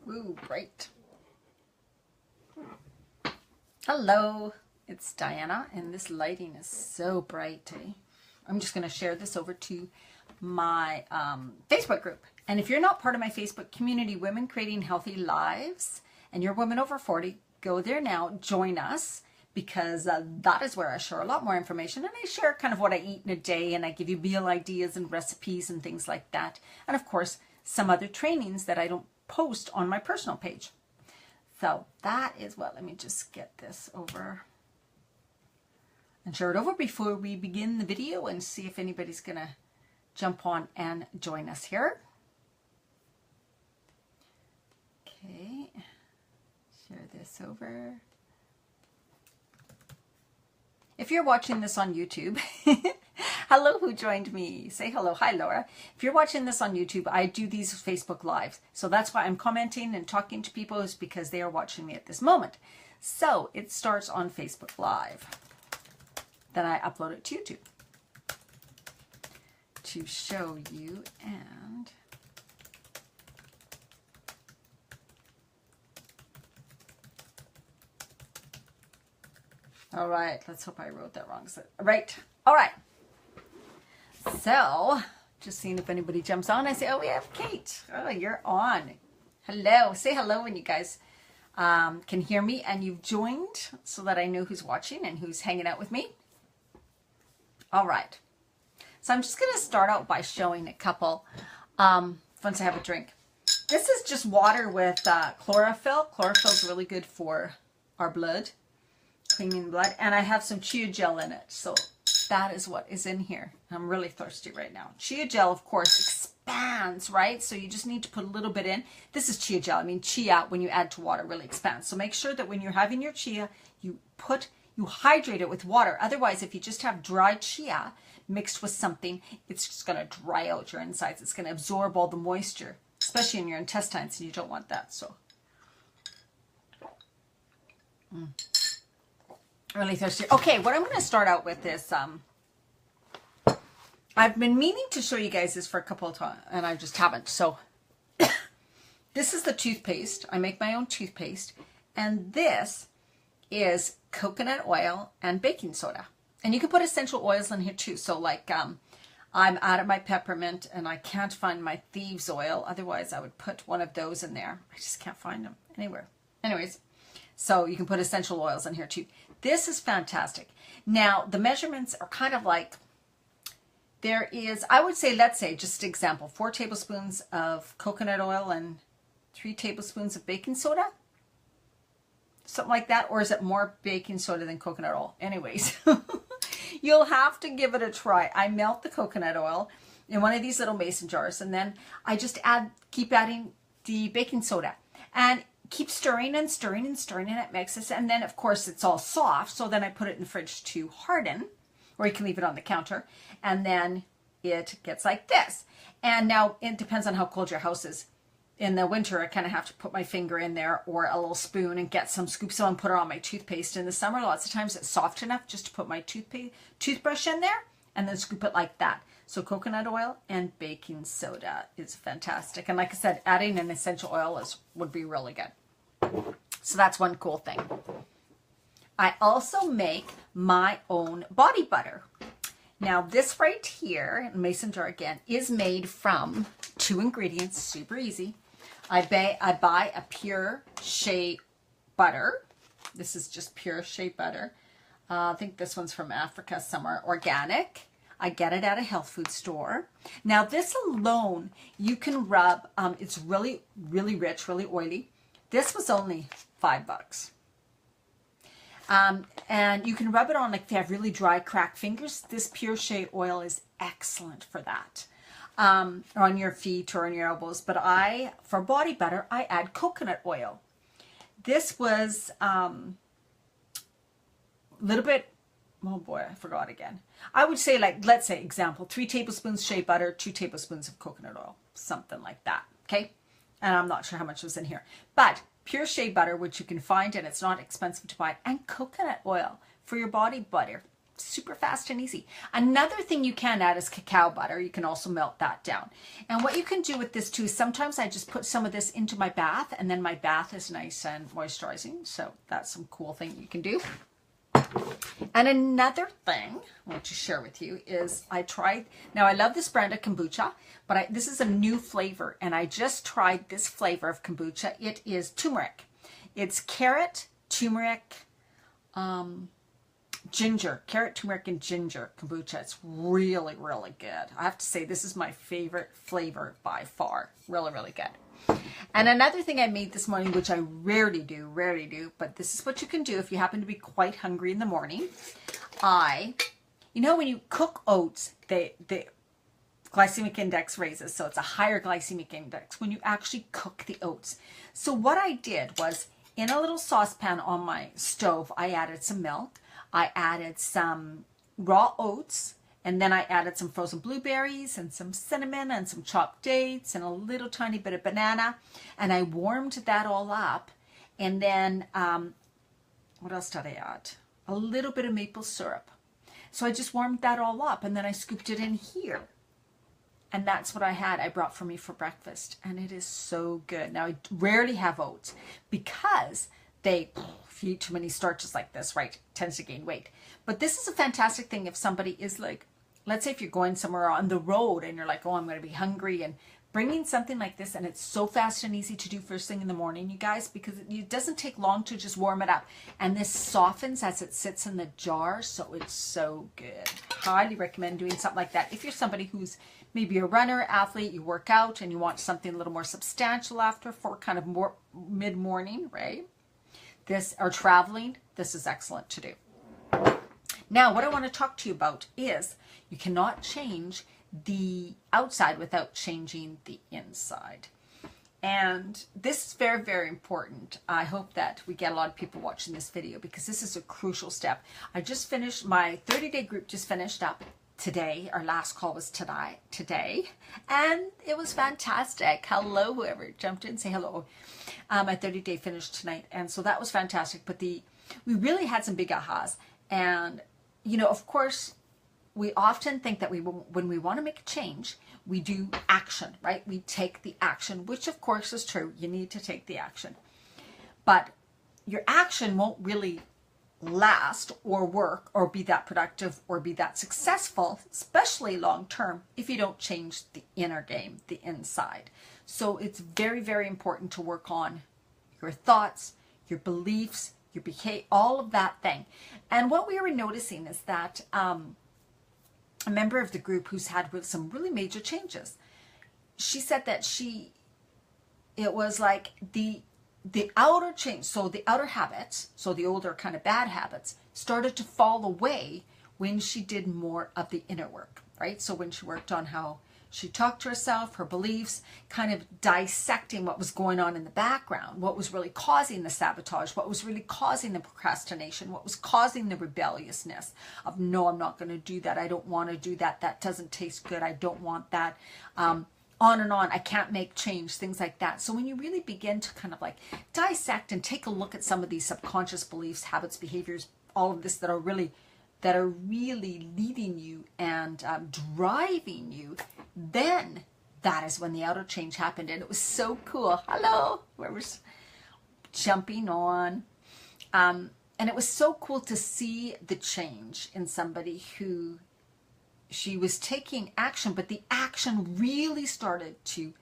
Ooh, bright. Hello, it's Diana, and this lighting is so bright. I'm just going to share this over to my Facebook group. And if you're not part of my Facebook community, Women Creating Healthy Lives, and you're women over 40, go there now, join us, because that is where I share a lot more information. And I share kind of what I eat in a day, and I give you meal ideas and recipes and things like that. And of course, some other trainings that I don't post on my personal page. So that is what, let me just get this over and share it over before we begin the video and see if anybody's going to jump on and join us here. Okay, share this over. If you're watching this on YouTube, hello, who joined me? Say hello. Hi, Laura. If you're watching this on YouTube, I do these Facebook Lives. So that's why I'm commenting and talking to people, is because they are watching me at this moment. So it starts on Facebook Live. Then I upload it to YouTube to show you. And all right, let's hope I wrote that wrong. Right. All right. So, just seeing if anybody jumps on. I say, oh, we have Kate. Oh, you're on. Hello. Say hello when you guys can hear me and you've joined, so that I know who's watching and who's hanging out with me. All right. So I'm just going to start out by showing a couple once I have a drink. This is just water with chlorophyll. Chlorophyll is really good for our blood, cleaning the blood. And I have some chia gel in it. So that is what is in here. I'm really thirsty right now. Chia gel, of course, expands, right? So you just need to put a little bit in. This is chia gel. I mean, chia, when you add to water, really expands. So make sure that when you're having your chia, you hydrate it with water. Otherwise, if you just have dry chia mixed with something, it's just going to dry out your insides. It's going to absorb all the moisture, especially in your intestines, and you don't want that. So, really thirsty. Okay, what I'm going to start out with is, I've been meaning to show you guys this for a couple of times, and I just haven't. So, this is the toothpaste. I make my own toothpaste, and this is coconut oil and baking soda. And you can put essential oils in here too. So like I'm out of my peppermint and I can't find my thieves oil. Otherwise I would put one of those in there. I just can't find them anywhere. Anyways, so you can put essential oils in here too. This is fantastic. Now the measurements are kind of like, there is, I would say, let's say, just an example, 4 tablespoons of coconut oil and 3 tablespoons of baking soda. Something like that. Or is it more baking soda than coconut oil? Anyways, you'll have to give it a try. I melt the coconut oil in one of these little mason jars, and then I just keep adding the baking soda and keep stirring and stirring and stirring, and it mixes. And then of course it's all soft. So then I put it in the fridge to harden, or you can leave it on the counter, and then it gets like this. And now it depends on how cold your house is. In the winter, I kind of have to put my finger in there or a little spoon and get some scoops on and put it on my toothpaste. In the summer, lots of times it's soft enough just to put my toothbrush in there and then scoop it like that. So coconut oil and baking soda is fantastic. And like I said, adding an essential oil would be really good. So that's one cool thing. I also make my own body butter. Now this right here, mason jar again, is made from 2 ingredients, super easy. I buy a pure shea butter. This is just pure shea butter. I think this one's from Africa somewhere, organic. I get it at a health food store. Now this alone, you can rub, it's really, really rich, really oily. This was only $5. And you can rub it on, like if you have really dry, cracked fingers. This pure shea oil is excellent for that. Or on your feet or on your elbows. But for body butter, I add coconut oil. This was a little bit, oh boy, I forgot again. I would say, like, let's say, example, 3 tablespoons shea butter, 2 tablespoons of coconut oil, something like that, okay? And I'm not sure how much was in here. But pure shea butter, which you can find, and it's not expensive to buy, and coconut oil for your body butter. super fast and easy. Another thing you can add is cacao butter. You can also melt that down. And what you can do with this too, sometimes I just put some of this into my bath, and then my bath is nice and moisturizing. So that's some cool thing you can do. And another thing I want to share with you is I tried, now I love this brand of kombucha, but this is a new flavor, and I just tried this flavor of kombucha. It is turmeric. It's carrot, turmeric, ginger, carrot, turmeric, and ginger kombucha. It's really, really good. I have to say, this is my favorite flavor by far. Really, really good. And another thing I made this morning, which I rarely do, but this is what you can do if you happen to be quite hungry in the morning. You know, when you cook oats, the glycemic index raises, so it's a higher glycemic index when you actually cook the oats. So what I did was, in a little saucepan on my stove, I added some milk, I added some raw oats, and then I added some frozen blueberries and some cinnamon and some chopped dates and a little tiny bit of banana, and I warmed that all up. And then what else did I add? A little bit of maple syrup. So I just warmed that all up, and then I scooped it in here. And that's what I brought for me for breakfast. And it is so good. Now, I rarely have oats because if you eat too many starches like this, right, it tends to gain weight. But this is a fantastic thing if somebody is like, let's say if you're going somewhere on the road and you're like, oh, I'm going to be hungry, and bringing something like this, and it's so fast and easy to do first thing in the morning, you guys, because it doesn't take long to just warm it up. And this softens as it sits in the jar, so it's so good. Highly recommend doing something like that. If you're somebody who's maybe a runner, athlete, you work out, and you want something a little more substantial after for kind of more mid-morning, right? Or traveling, this is excellent to do. Now, what I want to talk to you about is you cannot change the outside without changing the inside. And this is very, very important. I hope that we get a lot of people watching this video because this is a crucial step. I just finished, my 30-day group just finished up today. Our last call was today, and it was fantastic. Hello, whoever jumped in, say hello. My 30-day finished tonight, and so that was fantastic. But we really had some big ahas. And, you know, of course, we often think that when we want to make a change, we do action, right? We take the action, which of course is true. You need to take the action. But your action won't really last or work or be that productive or be that successful, especially long term, if you don't change the inner game, the inside. So it's very, very important to work on your thoughts, your beliefs, your behavior, all of that thing. And what we were noticing is that a member of the group who's had some really major changes, she said that it was like the outer change, so the outer habits, so the older kind of bad habits, started to fall away when she did more of the inner work, right? So when she worked on how she talked to herself, her beliefs, kind of dissecting what was going on in the background, what was really causing the sabotage, what was really causing the procrastination, what was causing the rebelliousness of, no, I'm not going to do that. I don't want to do that. That doesn't taste good. I don't want that. On and on. I can't make change, things like that. So when you really begin to kind of like dissect and take a look at some of these subconscious beliefs, habits, behaviors, all of this that are really leading you and driving you, then that is when the outer change happened. And it was so cool. Hello, whoever's jumping on. And it was so cool to see the change in somebody who, she was taking action, but the action really started to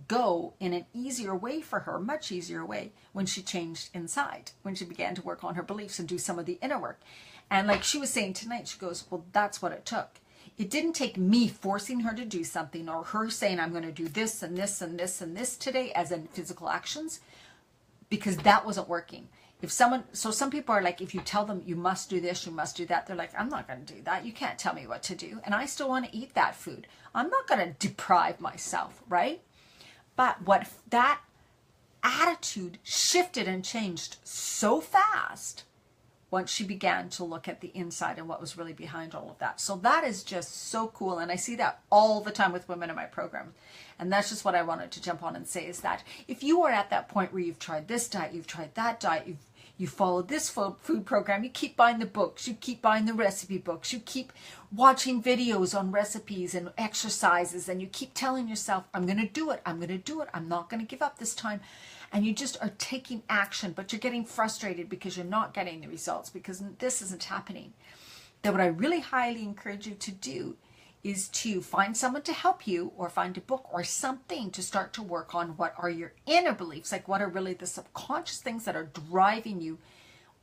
go in an easier way for her, much easier way, when she changed inside, when she began to work on her beliefs and do some of the inner work. And like she was saying tonight, she goes, well, that's what it took. It didn't take me forcing her to do something or her saying, I'm going to do this and this and this and this today, as in physical actions, because that wasn't working. So some people are like, if you tell them you must do this, you must do that, they're like, I'm not going to do that. You can't tell me what to do. And I still want to eat that food. I'm not going to deprive myself, right? But what that attitude shifted and changed so fast once she began to look at the inside and what was really behind all of that. So that is just so cool. And I see that all the time with women in my program. And that's just what I wanted to jump on and say, is that if you are at that point where you've tried this diet, you've tried that diet, You follow this food program. You keep buying the books. You keep buying the recipe books. You keep watching videos on recipes and exercises. And you keep telling yourself, I'm going to do it. I'm going to do it. I'm not going to give up this time. And you just are taking action, but you're getting frustrated because you're not getting the results, because this isn't happening. Then what I really highly encourage you to do is to find someone to help you, or find a book or something to start to work on what are your inner beliefs, like what are really the subconscious things that are driving you,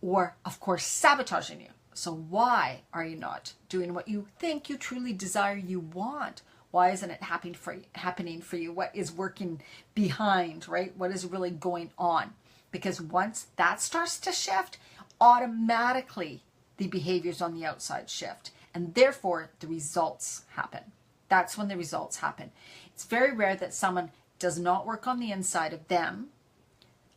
or of course sabotaging you. So why are you not doing what you think you truly desire, you want? Why isn't it happening for you? What is working behind, right? What is really going on? Because once that starts to shift, automatically the behaviors on the outside shift. And therefore, the results happen. That's when the results happen. It's very rare that someone does not work on the inside of them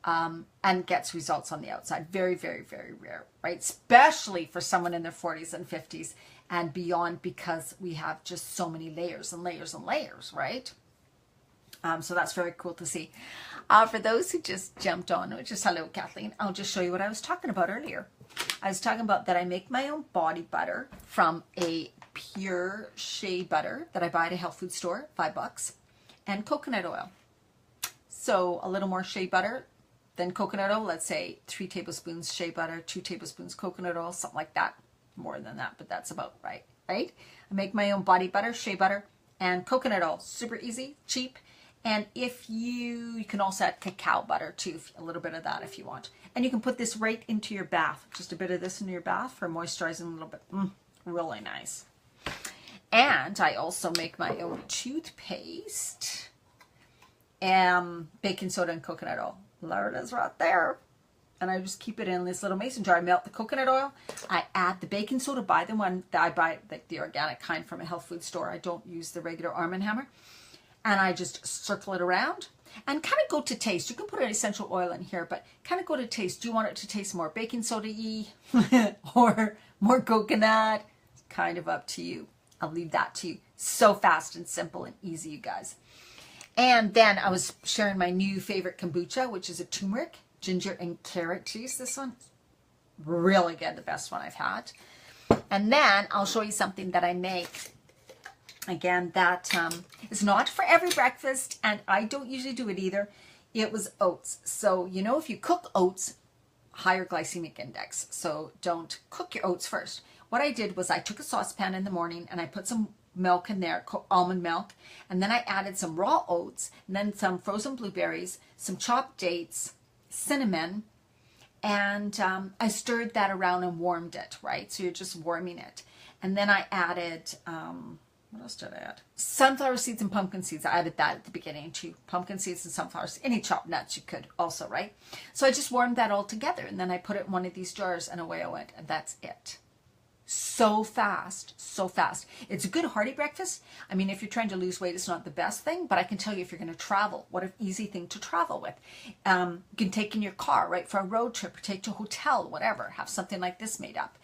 and gets results on the outside. Very, very, very rare, right? Especially for someone in their 40s and 50s and beyond, because we have just so many layers and layers and layers, right? So that's very cool to see. For those who just jumped on, which is hello, Kathleen, I'll just show you what I was talking about earlier. I was talking about that I make my own body butter from a pure shea butter that I buy at a health food store, $5, and coconut oil. So a little more shea butter than coconut oil, let's say 3 tablespoons shea butter, 2 tablespoons coconut oil, something like that. More than that, but that's about right, right? I make my own body butter, shea butter, and coconut oil. Super easy, cheap. And if you can also add cacao butter too, a little bit of that if you want. And you can put this right into your bath. Just a bit of this in your bath for moisturizing a little bit. Really nice. And I also make my own toothpaste. Baking soda and coconut oil. There it is right there. And I just keep it in this little mason jar. I melt the coconut oil. I add the baking soda, buy the one that I buy, like the organic kind from a health food store. I don't use the regular Arm & Hammer. And I just circle it around and kind of go to taste. You can put an essential oil in here, but kind of go to taste. Do you want it to taste more baking soda-y or more coconut? It's kind of up to you. I'll leave that to you. So fast and simple and easy, you guys. And then I was sharing my new favorite kombucha, which is a turmeric, ginger, and carrot juice. This one, really good. The best one I've had. And then I'll show you something that I make. Again, that is not for every breakfast, and I don't usually do it either. It was oats. So, you know, if you cook oats, higher glycemic index. So don't cook your oats first. What I did was I took a saucepan in the morning and I put some milk in there, almond milk, and then I added some raw oats, and then some frozen blueberries, some chopped dates, cinnamon, and I stirred that around and warmed it, right? So you're just warming it. And then I added... what else did I add? Sunflower seeds and pumpkin seeds. I added that at the beginning too. Pumpkin seeds and sunflower seeds. Any chopped nuts you could also, right? So I just warmed that all together, and then I put it in one of these jars and away I went, and that's it. So fast, so fast. It's a good hearty breakfast. I mean, if you're trying to lose weight, it's not the best thing, but I can tell you if you're going to travel, what an easy thing to travel with. You can take in your car, right, for a road trip, or take to a hotel, whatever. Have something like this made up.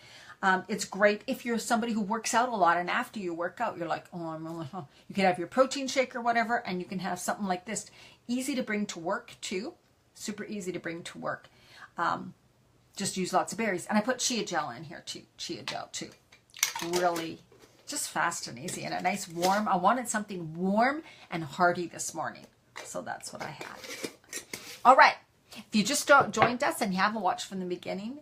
It's great if you're somebody who works out a lot, and after you work out, you're like, oh, I'm really, you can have your protein shake or whatever, and you can have something like this. Easy to bring to work too. Super easy to bring to work. Just use lots of berries. And I put chia gel in here too. Chia gel too. Really just fast and easy, and a nice warm. I wanted something warm and hearty this morning. So that's what I had. All right. If you just joined us and you haven't watched from the beginning,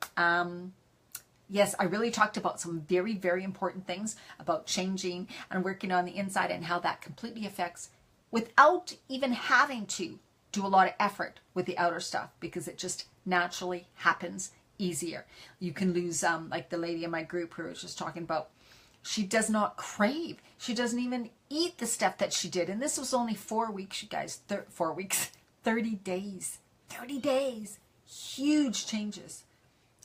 yes, I really talked about some very, very important things about changing and working on the inside, and how that completely affects without even having to do a lot of effort with the outer stuff, because it just naturally happens easier. You can lose, like the lady in my group who was just talking about, she does not crave. She doesn't even eat the stuff that she did. And this was only 4 weeks, you guys, 4 weeks, 30 days, 30 days, huge changes.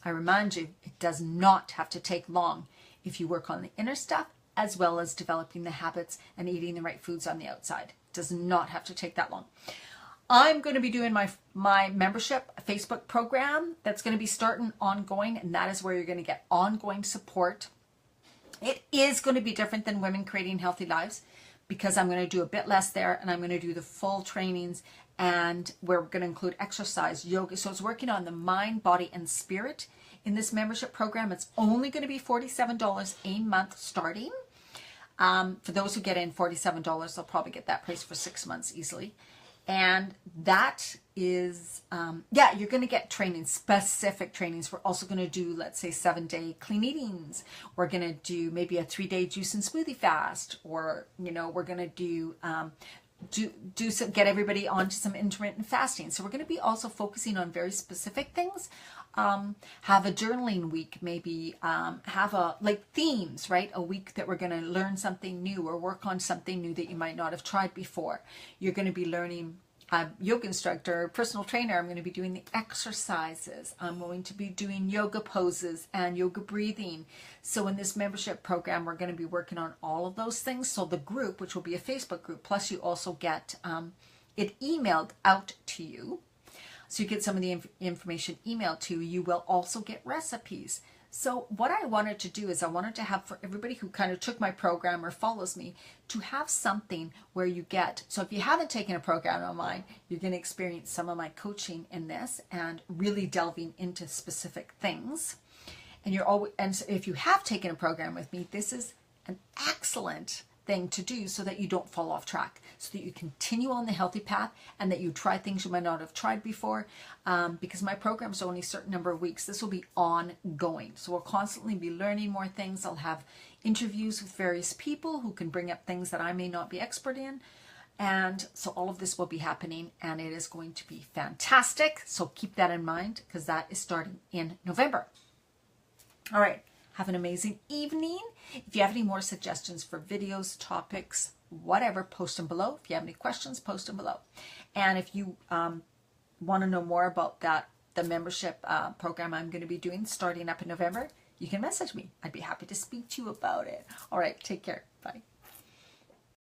I remind you, it does not have to take long if you work on the inner stuff as well as developing the habits and eating the right foods on the outside. It does not have to take that long. I'm going to be doing my membership Facebook program that's going to be starting ongoing, and that is where you're going to get ongoing support. It is going to be different than Women Creating Healthy Lives, because I'm going to do a bit less there, and I'm going to do the full trainings, and we're going to include exercise, yoga. So it's working on the mind, body, and spirit in this membership program. It's only going to be $47 a month starting. For those who get in $47, they'll probably get that price for 6 months easily. And that is, yeah, you're going to get training, specific trainings. We're also going to do, let's say, 7-day clean eatings. We're going to do maybe a 3-day juice and smoothie fast, or, you know, we're going to do some, get everybody onto some intermittent fasting. So we're going to be also focusing on very specific things. Have a journaling week, maybe have a, like, themes, right? A week that we're going to learn something new or work on something new that you might not have tried before. You're going to be learning, yoga instructor, personal trainer. I'm going to be doing the exercises. I'm going to be doing yoga poses and yoga breathing. So in this membership program, we're going to be working on all of those things. So the group, which will be a Facebook group, plus you also get it emailed out to you. So you get some of the information emailed to you. You will also get recipes. So what I wanted to do is I wanted to have, for everybody who kind of took my program or follows me, to have something where you get, so if you haven't taken a program of mine, you're going to experience some of my coaching in this and really delving into specific things. And you're always, and so if you have taken a program with me, this is an excellent thing to do so that you don't fall off track, so that you continue on the healthy path and that you try things you might not have tried before, because my programs are only a certain number of weeks. This will be ongoing, so we'll constantly be learning more things. I'll have interviews with various people who can bring up things that I may not be expert in, and so all of this will be happening, and it is going to be fantastic. So keep that in mind, because that is starting in November. All right. Have an amazing evening. If you have any more suggestions for videos, topics, whatever, post them below. If you have any questions, post them below. And if you want to know more about the membership program I'm going to be doing starting up in November, you can message me. I'd be happy to speak to you about it. All right, take care.